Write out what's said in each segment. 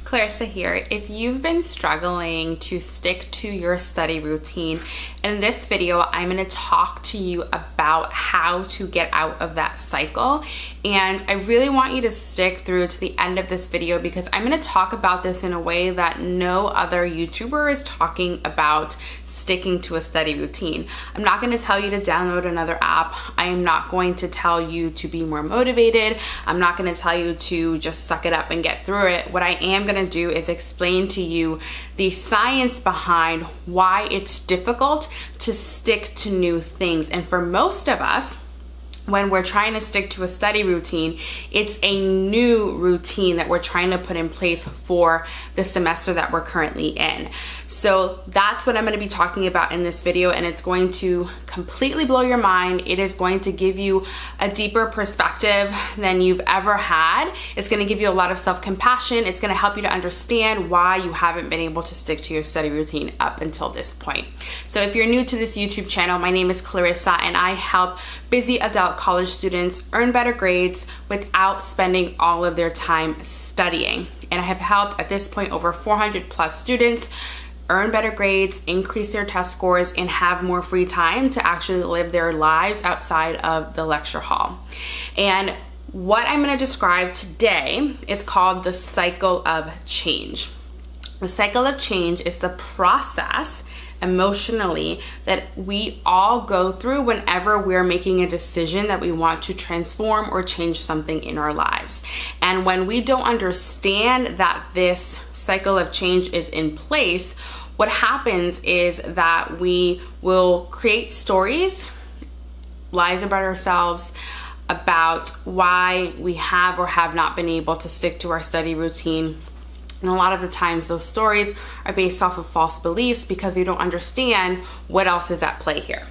Clarissa here. If you've been struggling to stick to your study routine, in this video I'm going to talk to you about how to get out of that cycle, and I really want you to stick through to the end of this video because I'm going to talk about this in a way that no other YouTuber is talking about sticking to a study routine. I'm not going to tell you to download another app. I am not going to tell you to be more motivated. I'm not going to tell you to just suck it up and get through it. What I am going to do is explain to you the science behind why it's difficult to stick to new things. And for most of us, when we're trying to stick to a study routine, it's a new routine that we're trying to put in place for the semester that we're currently in. So that's what I'm going to be talking about in this video, and it's going to completely blow your mind. It is going to give you a deeper perspective than you've ever had. It's going to give you a lot of self-compassion. It's going to help you to understand why you haven't been able to stick to your study routine up until this point. So if you're new to this YouTube channel, my name is Clarissa, and I help busy adult college students earn better grades without spending all of their time studying. And I have helped at this point over 400 plus students earn better grades, increase their test scores, and have more free time to actually live their lives outside of the lecture hall. And what I'm going to describe today is called the cycle of change. The cycle of change is the process emotionally that we all go through whenever we're making a decision that we want to transform or change something in our lives. And when we don't understand that this cycle of change is in place, what happens is that we will create stories, lies about ourselves, about why we have or have not been able to stick to our study routine. And a lot of the times those stories are based off of false beliefs because we don't understand what else is at play here.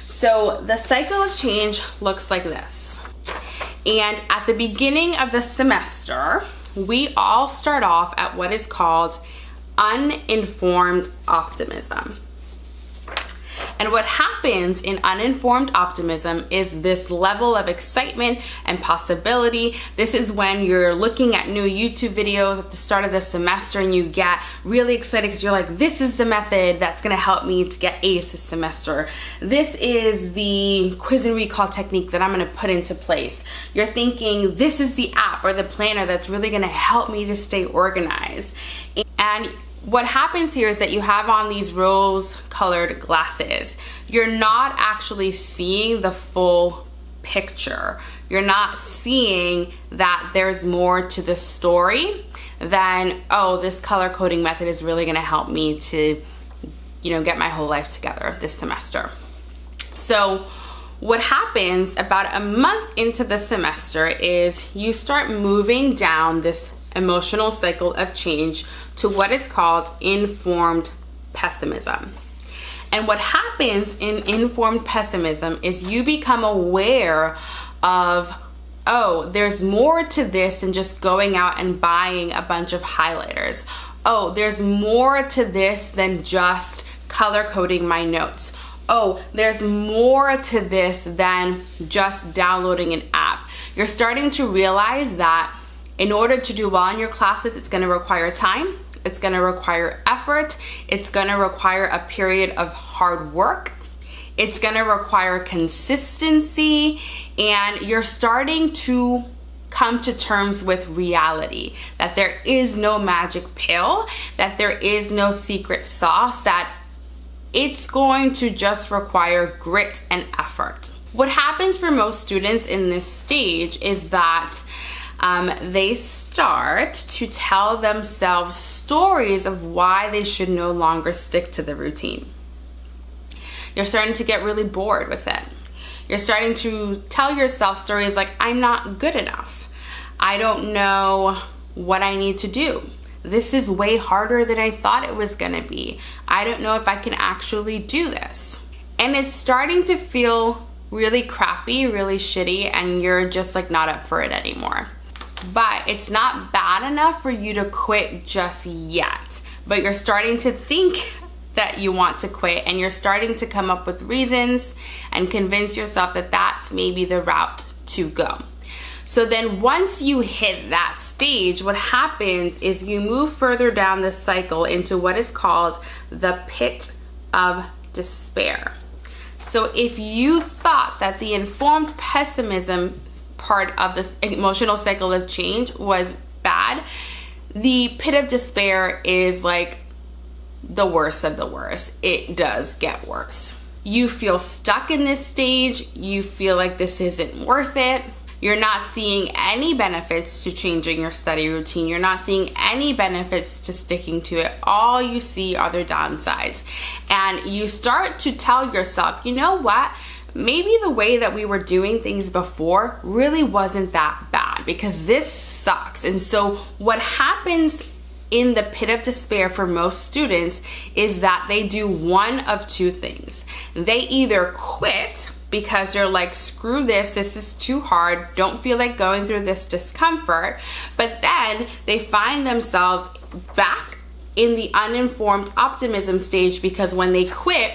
So the cycle of change looks like this. And at the beginning of the semester, we all start off at what is called uninformed optimism. And what happens in uninformed optimism is this level of excitement and possibility. This is when you're looking at new YouTube videos at the start of the semester and you get really excited because you're like, this is the method that's going to help me to get A's this semester. This is the quiz and recall technique that I'm going to put into place. You're thinking, this is the app or the planner that's really going to help me to stay organized. And what happens here is that you have on these rose-colored glasses. You're not actually seeing the full picture. You're not seeing that there's more to the story than, oh, this color coding method is really going to help me to, get my whole life together this semester. So what happens about a month into the semester is you start moving down this emotional cycle of change to what is called informed pessimism. And what happens in informed pessimism is you become aware of, oh, there's more to this than just going out and buying a bunch of highlighters. Oh, there's more to this than just color coding my notes. Oh, there's more to this than just downloading an app. You're starting to realize that in order to do well in your classes, it's going to require time, it's going to require effort, it's going to require a period of hard work, it's going to require consistency, and you're starting to come to terms with reality, that there is no magic pill, that there is no secret sauce, that it's going to just require grit and effort. What happens for most students in this stage is that they start to tell themselves stories of why they should no longer stick to the routine. You're starting to get really bored with it. You're starting to tell yourself stories like, I'm not good enough. I don't know what I need to do. This is way harder than I thought it was gonna be. I don't know if I can actually do this. And it's starting to feel really crappy, really shitty, and you're just like not up for it anymore. But it's not bad enough for you to quit just yet. But you're starting to think that you want to quit, and you're starting to come up with reasons and convince yourself that that's maybe the route to go. So then once you hit that stage, what happens is you move further down the cycle into what is called the pit of despair. So if you thought that the informed pessimism part of this emotional cycle of change was bad, the pit of despair is like the worst of the worst. It does get worse. You feel stuck in this stage. You feel like this isn't worth it. You're not seeing any benefits to changing your study routine. You're not seeing any benefits to sticking to it. All you see are the downsides. And you start to tell yourself, you know what? Maybe the way that we were doing things before really wasn't that bad, because this sucks. And so what happens in the pit of despair for most students is that they do one of two things. They either quit because they're like, screw this is too hard, don't feel like going through this discomfort, but then they find themselves back in the uninformed optimism stage, because when they quit,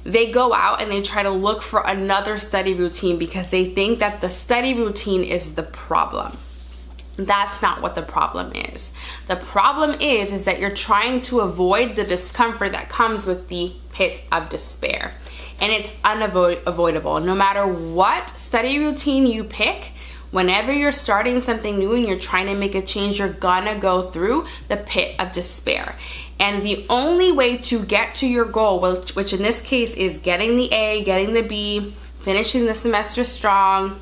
they go out and they try to look for another study routine because they think that the study routine is the problem. That's not what the problem is. The problem is that you're trying to avoid the discomfort that comes with the pit of despair. And it's unavoidable. No matter what study routine you pick, whenever you're starting something new and you're trying to make a change, you're gonna go through the pit of despair. And the only way to get to your goal, which in this case is getting the A, getting the B, finishing the semester strong,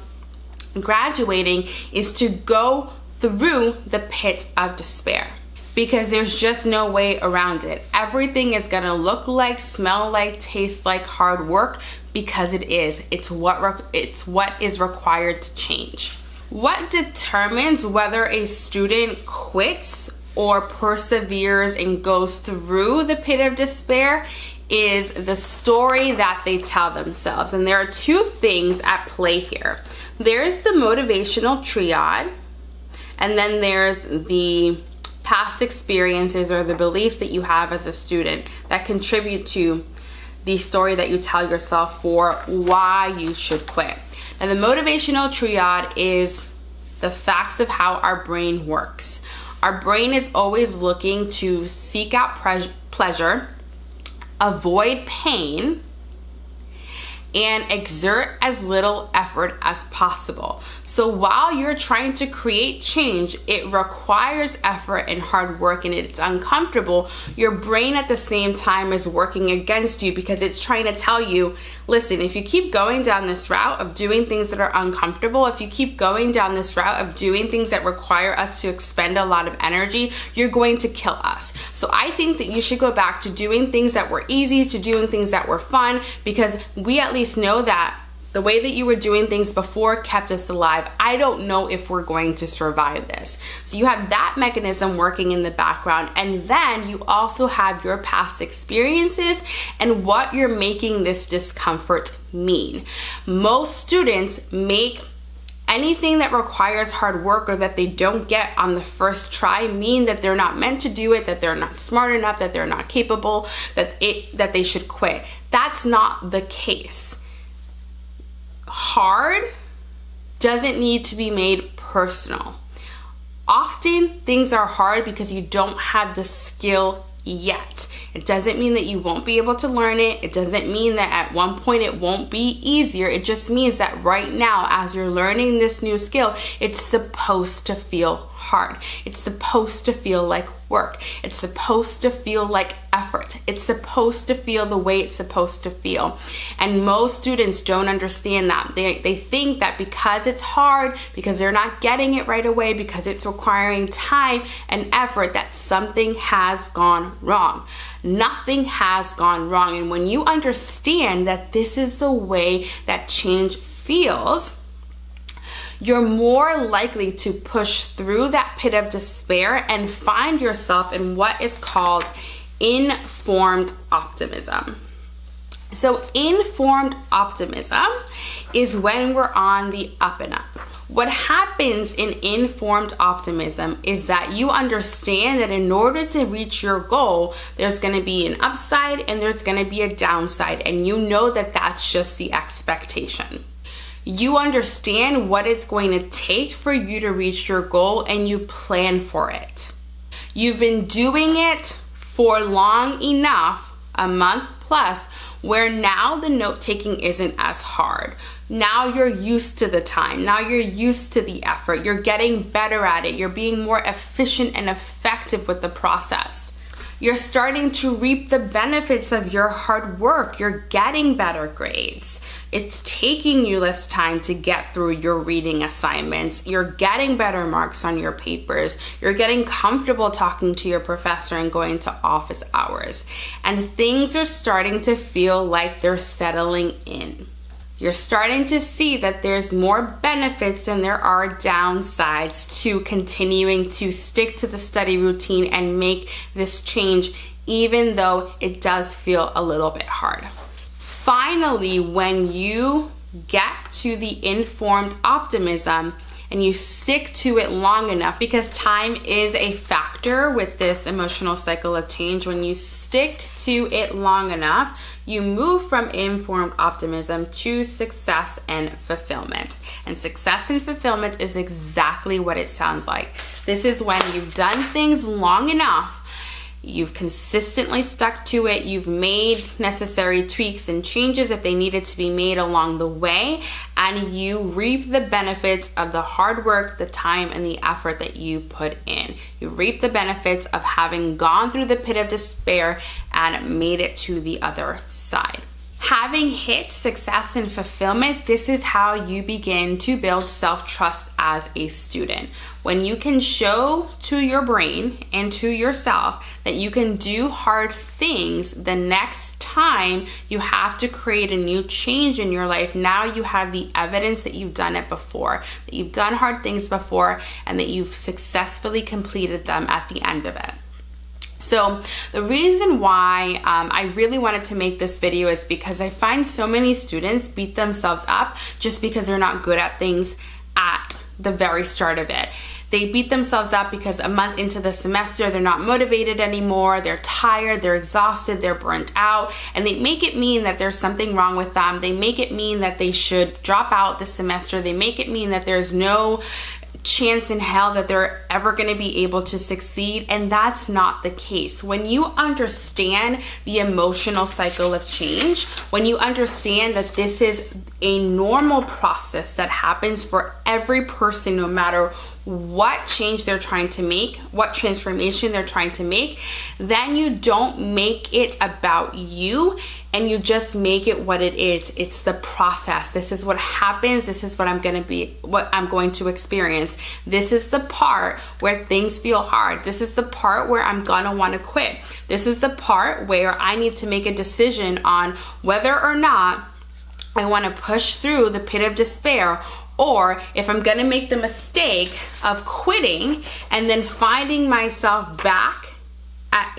graduating, is to go through the pit of despair. Because there's just no way around it. Everything is gonna look like, smell like, taste like hard work, because it is. It's what is required to change. What determines whether a student quits or perseveres and goes through the pit of despair is the story that they tell themselves. And there are two things at play here. There's the motivational triad, and then there's the past experiences or the beliefs that you have as a student that contribute to the story that you tell yourself for why you should quit. And the motivational triad is the facts of how our brain works. Our brain is always looking to seek out pleasure, avoid pain, and exert as little effort as possible. So while you're trying to create change, it requires effort and hard work, and it's uncomfortable. Your brain at the same time is working against you because it's trying to tell you, listen, if you keep going down this route of doing things that are uncomfortable, if you keep going down this route of doing things that require us to expend a lot of energy, you're going to kill us. So I think that you should go back to doing things that were easy, to doing things that were fun, because we at least know that the way that you were doing things before kept us alive. I don't know if we're going to survive this. So you have that mechanism working in the background, and then you also have your past experiences and what you're making this discomfort mean. Most students make anything that requires hard work or that they don't get on the first try mean that they're not meant to do it, that they're not smart enough, that they're not capable, that they should quit. That's not the case. Hard doesn't need to be made personal. Often things are hard because you don't have the skill yet. It doesn't mean that you won't be able to learn it. It doesn't mean that at one point it won't be easier. It just means that right now, as you're learning this new skill, it's supposed to feel hard. It's supposed to feel like work. It's supposed to feel like effort. It's supposed to feel the way it's supposed to feel. And most students don't understand that. They think that because it's hard, because they're not getting it right away, because it's requiring time and effort, that something has gone wrong. Nothing has gone wrong. And when you understand that this is the way that change feels, you're more likely to push through that pit of despair and find yourself in what is called informed optimism. So informed optimism is when we're on the up and up. What happens in informed optimism is that you understand that in order to reach your goal, there's going to be an upside and there's going to be a downside, and you know that that's just the expectation. You understand what it's going to take for you to reach your goal and you plan for it. You've been doing it for long enough, a month plus, where now the note-taking isn't as hard. Now you're used to the time. Now you're used to the effort. You're getting better at it. You're being more efficient and effective with the process. You're starting to reap the benefits of your hard work. You're getting better grades. It's taking you less time to get through your reading assignments. You're getting better marks on your papers. You're getting comfortable talking to your professor and going to office hours. And things are starting to feel like they're settling in. You're starting to see that there's more benefits than there are downsides to continuing to stick to the study routine and make this change, even though it does feel a little bit hard. Finally, when you get to the informed optimism and you stick to it long enough, because time is a factor with this emotional cycle of change, when you stick to it long enough, you move from informed optimism to success and fulfillment. And success and fulfillment is exactly what it sounds like. This is when you've done things long enough, you've consistently stuck to it, you've made necessary tweaks and changes if they needed to be made along the way, and you reap the benefits of the hard work, the time, and the effort that you put in. You reap the benefits of having gone through the pit of despair and made it to the other side. Having hit success and fulfillment, this is how you begin to build self-trust as a student. When you can show to your brain and to yourself that you can do hard things, the next time you have to create a new change in your life, now you have the evidence that you've done it before, that you've done hard things before, and that you've successfully completed them at the end of it. So the reason why I really wanted to make this video is because I find so many students beat themselves up just because they're not good at things at the very start of it. They beat themselves up because a month into the semester, they're not motivated anymore, they're tired, they're exhausted, they're burnt out, and they make it mean that there's something wrong with them. They make it mean that they should drop out this semester. They make it mean that there's no chance in hell that they're ever going to be able to succeed, and that's not the case. When you understand the emotional cycle of change, when you understand that this is a normal process that happens for every person, no matter what change they're trying to make, what transformation they're trying to make, then you don't make it about you and you just make it what it is. It's the process. This is what happens. This is what I'm going to experience. This is the part where things feel hard. This is the part where I'm gonna want to quit. This is the part where I need to make a decision on whether or not I want to push through the pit of despair, or if I'm gonna make the mistake of quitting and then finding myself back at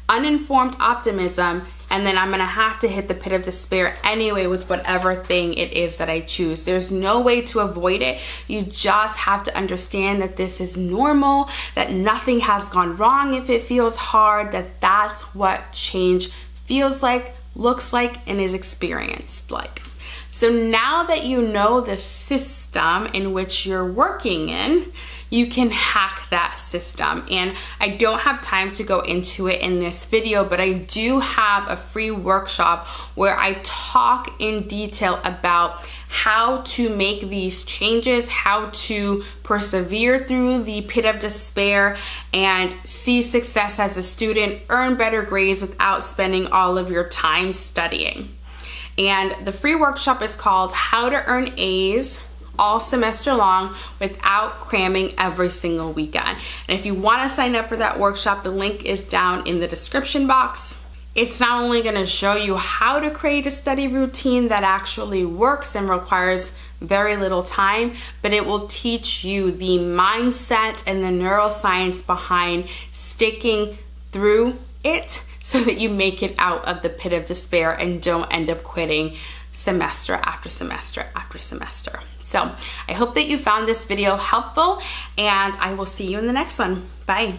uninformed optimism, and then I'm gonna have to hit the pit of despair anyway with whatever thing it is that I choose. There's no way to avoid it. You just have to understand that this is normal, that nothing has gone wrong if it feels hard, that that's what change feels like, looks like, and is experienced like. So now that you know the system in which you're working in, you can hack that system. And I don't have time to go into it in this video, but I do have a free workshop where I talk in detail about how to make these changes, how to persevere through the pit of despair and see success as a student, earn better grades without spending all of your time studying. And the free workshop is called How to Earn A's all semester long without cramming every single weekend. And if you want to sign up for that workshop, the link is down in the description box. It's not only going to show you how to create a study routine that actually works and requires very little time, but it will teach you the mindset and the neuroscience behind sticking through it so that you make it out of the pit of despair and don't end up quitting semester after semester after semester. So I hope that you found this video helpful, and I will see you in the next one. Bye.